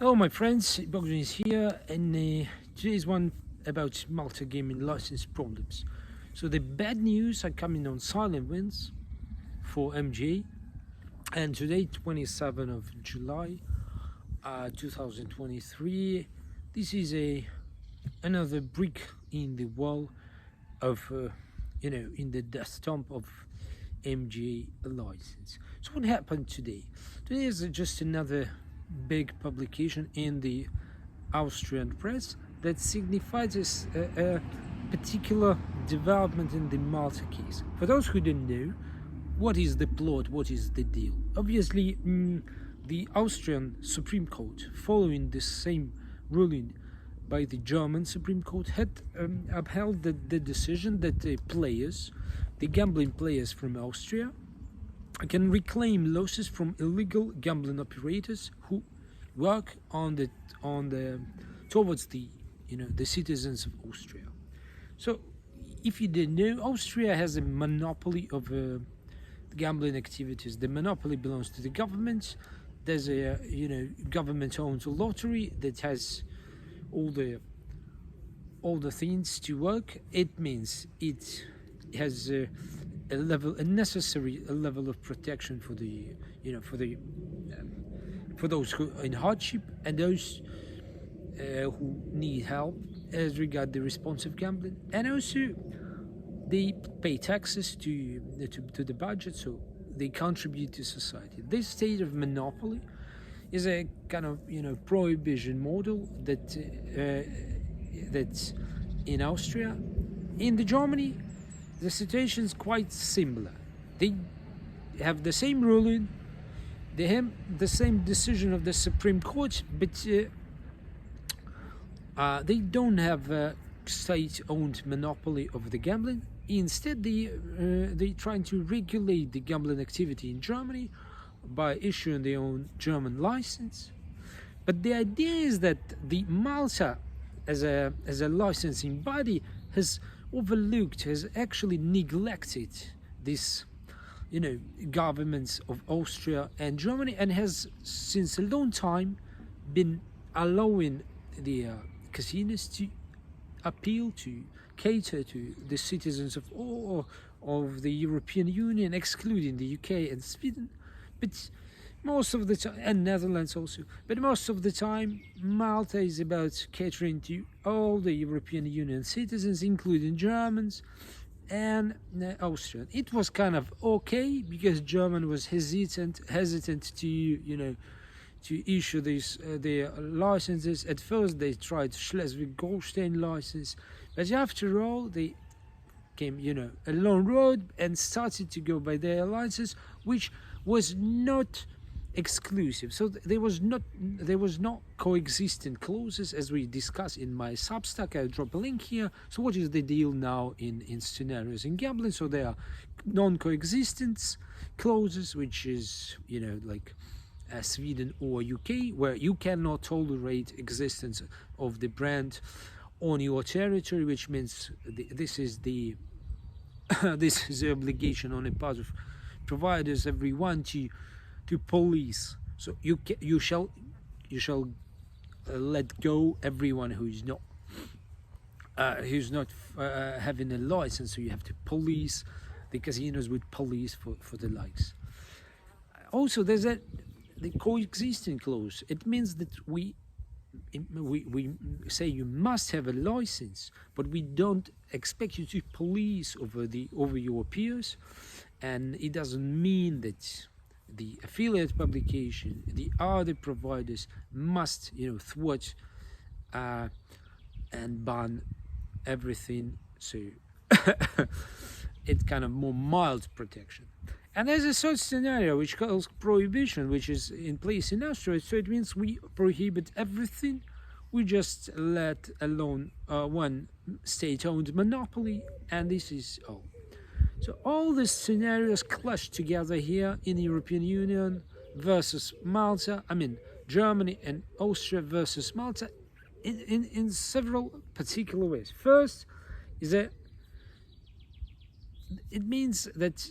Hello, my friends. Bogdan is here, and today's one about Malta gaming license problems. So the bad news are coming on silent wins for MJ, and today, 27th of July, 2023. This is another brick in the wall of, in the death stump of MJ license. So what happened today? Today is just another big publication in the Austrian press that signifies a particular development in the Malta case. For those who don't know, what is the plot? What is the deal? Obviously, the Austrian Supreme Court, following the same ruling by the German Supreme Court, had upheld the decision that the gambling players from Austria, can reclaim losses from illegal gambling operators who work towards the citizens of Austria. So, if you didn't know, Austria has a monopoly of gambling activities. The monopoly belongs to the government. There's a government-owned lottery that has all the things to work. It means it has a necessary level of protection for those who are in hardship and those who need help as regard the responsive gambling, and also they pay taxes to the budget, so they contribute to society. This state of monopoly is a kind of prohibition model that's in Austria. In Germany, the situation is quite similar. They have the same ruling, they have the same decision of the Supreme Court, but they don't have a state-owned monopoly of the gambling. Instead, they trying to regulate the gambling activity in Germany by issuing their own German license. But the idea is that the Malta, as a licensing body, has actually neglected this, governments of Austria and Germany, and has since a long time been allowing the casinos to cater to the citizens of all of the European Union, excluding the UK and Sweden, but most of the time, and Netherlands also, but most of the time Malta is about catering to all the European Union citizens, including Germans and Austrian. It was kind of okay because German was hesitant to issue their licenses. At first they tried Schleswig-Holstein license, but after all they came a long road and started to go by their licenses, which was not exclusive. So there was not coexistent clauses, as we discuss in my Substack. I'll drop a link here. So what is the deal now in scenarios in gambling? So there are non-coexistence clauses, which is like Sweden or UK, where you cannot tolerate existence of the brand on your territory, which means this is the obligation on the part of providers, everyone, to police. So you shall let go everyone who's not having a license. So you have to police the casinos with police for the likes. Also, there's the coexisting clause. It means that we say you must have a license, but we don't expect you to police over your peers, and it doesn't mean that the affiliate publication, the other providers must thwart and ban everything. So it's kind of more mild protection. And there's a third scenario which calls prohibition, which is in place in Austria. So it means we prohibit everything. We just let alone one state-owned monopoly, and this is all. So all these scenarios clash together here in the European Union versus Malta. I mean, Germany and Austria versus Malta in several particular ways. First is that it means that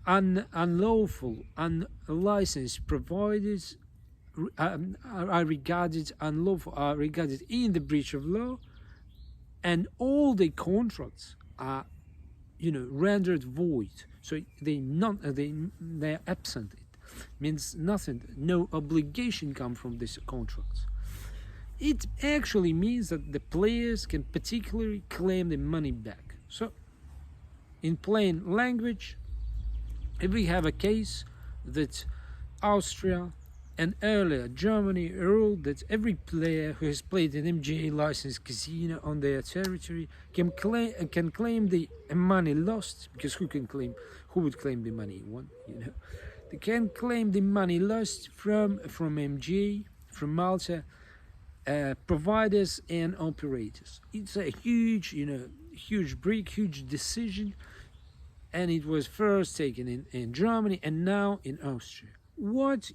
unlawful, unlicensed providers are regarded unlawful, are regarded in the breach of law, and all the contracts are, rendered void. So they're absent. It means nothing. No obligation come from these contracts. It actually means that the players can particularly claim the money back. So, in plain language, if we have a case that Austria and earlier Germany ruled that every player who has played an MGA licensed casino on their territory can claim the money lost, because who would claim the money won? They can claim the money lost from MGA, from Malta, providers and operators. It's a huge break, huge decision, and it was first taken in Germany and now in Austria. What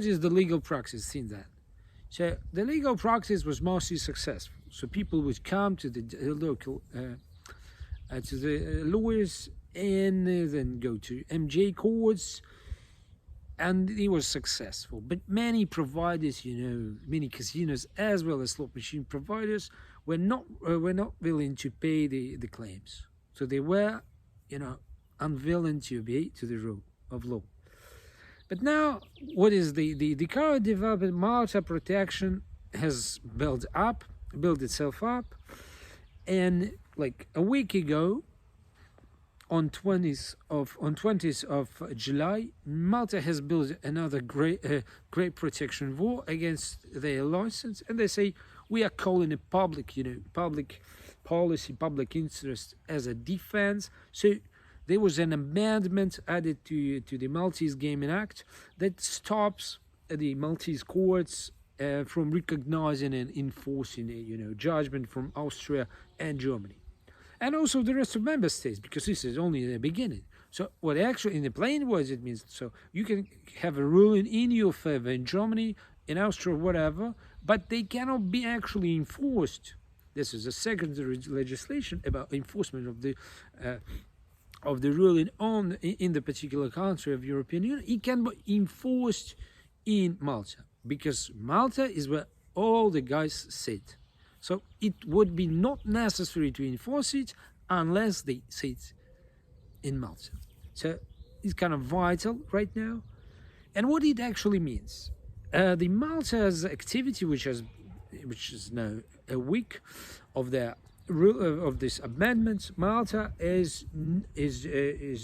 is the legal practice since that? So the legal practice was mostly successful. So people would come to the local to the lawyers and then go to MJ courts, and it was successful. But many providers, many casinos as well as slot machine providers were not willing to pay the claims. So they were, unwilling to obey to the rule of law. But now, what is the current development? Malta protection has built itself up, and like a week ago, on 20th of July, Malta has built another great protection wall against their license, and they say we are calling it public policy, public interest as a defense. So there was an amendment added to the Maltese Gaming Act that stops the Maltese courts from recognizing and enforcing a judgment from Austria and Germany, and also the rest of member states, because this is only the beginning. So what actually, in the plain words, it means, so you can have a ruling in your favor in Germany, in Austria, whatever, but they cannot be actually enforced. This is a secondary legislation about enforcement of the ruling in the particular country of European Union. It can be enforced in Malta, because Malta is where all the guys sit. So it would be not necessary to enforce it unless they sit in Malta. So it's kind of vital right now. And what it actually means, the Malta's activity, which is now a week of this amendment, Malta is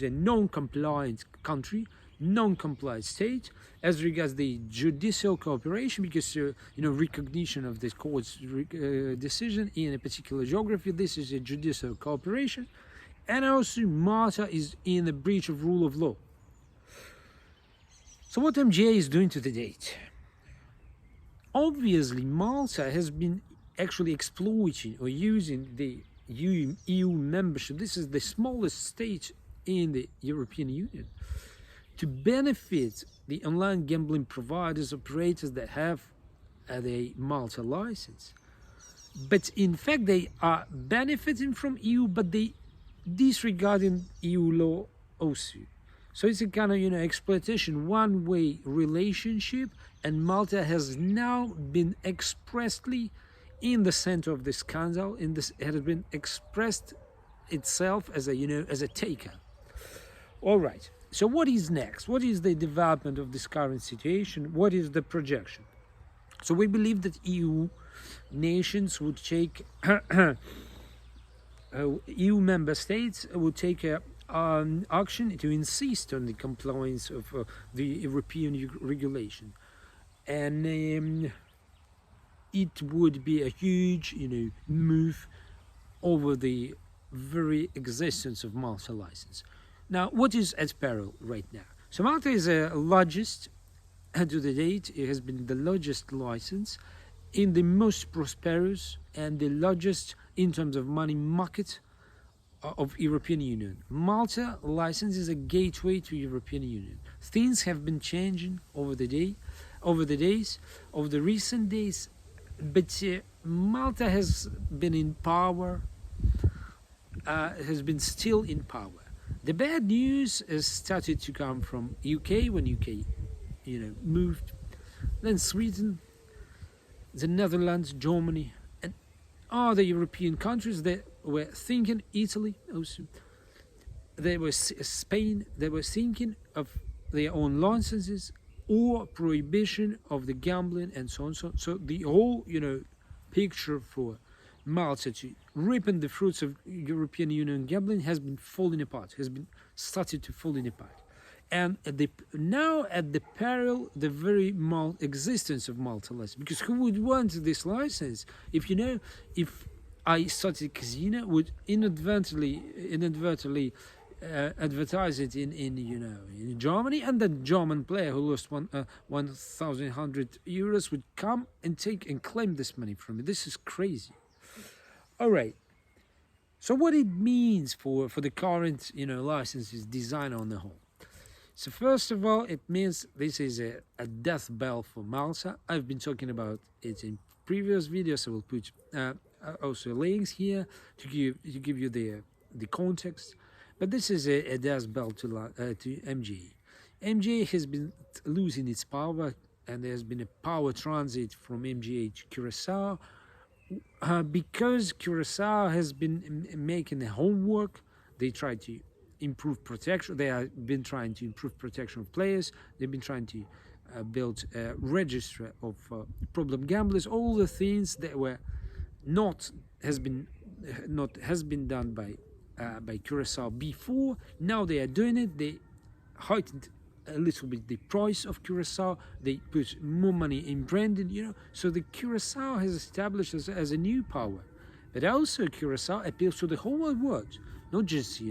a non-compliant country, non-compliant state as regards the judicial cooperation, because recognition of this court's decision in a particular geography, this is a judicial cooperation, and also Malta is in the breach of rule of law. So what MGA is doing to the date? Obviously, Malta has been actually exploiting or using the EU membership. This is the smallest state in the European Union, to benefit the online gambling providers, operators that have the Malta license. But in fact, they are benefiting from EU, but they disregarding EU law also. So it's a kind of exploitation, one-way relationship, and Malta has now been expressly in the center of this scandal. It has been expressed itself as a taker. All right. So what is next? What is the development of this current situation? What is the projection? So we believe that EU nations would take, EU member states would take action to insist on the compliance of the European regulation. And it would be a huge, move over the very existence of Malta license. Now, what is at peril right now? So Malta is the largest, to the date, it has been the largest license in the most prosperous and the largest in terms of money market of European Union. Malta license is a gateway to European Union. Things have been changing over the recent days, but Malta has been in power, has been still in power. The bad news has started to come from UK when UK moved. Then Sweden, the Netherlands, Germany, and other European countries that were thinking, Italy also, they were Spain, they were thinking of their own licenses or prohibition of the gambling and so on. So the whole, picture for Malta to reaping the fruits of European Union gambling has been falling apart, has been started to falling apart. And now at the peril, the very existence of Malta license, because who would want this license if I started a casino, would inadvertently advertise it in Germany, and the German player who lost 1,100 euros would come and take and claim this money from me. This is crazy. All right. So what it means for the current licenses design on the whole. So first of all, it means this is a death bell for Malta. I've been talking about it in previous videos. I will put also links here to give you the context. But this is a death bell to MGA. MGA has been losing its power, and there's been a power transit from MGA to Curacao because Curacao has been making the homework. They try to improve protection. They have been trying to improve protection of players. They've been trying to build a register of problem gamblers. All the things that were has been done by Curacao before. Now they are doing it. They heightened a little bit the price of Curacao. They put more money in branding. So the Curacao has established as a new power. But also Curacao appeals to the whole world, not just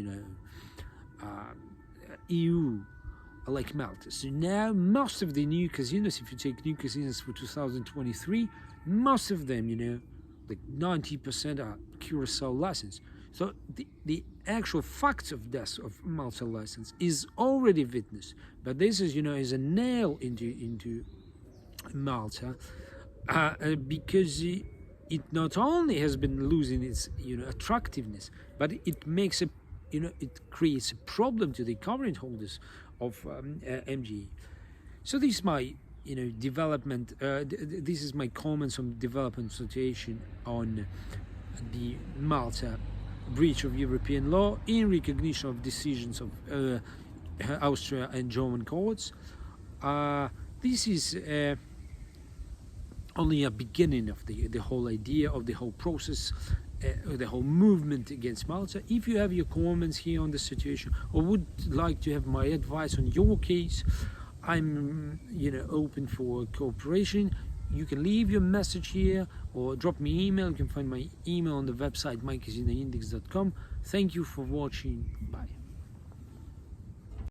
EU like Malta. So now most of the new casinos, if you take new casinos for 2023, most of them, like 90% are Curacao license. So the actual fact of death of Malta license is already witnessed. But this is a nail into Malta because it not only has been losing its attractiveness, but it makes it creates a problem to the current holders of MGA. So this is my development. This is my comments on development situation on the Malta breach of European law in recognition of decisions of Austria and German courts. This is only a beginning of the whole idea of the whole process, the whole movement against Malta. If you have your comments here on the situation or would like to have my advice on your case, I'm open for cooperation. You can leave your message here or drop me email. You can find my email on the website mycasinoindex.com. Thank you for watching. Bye.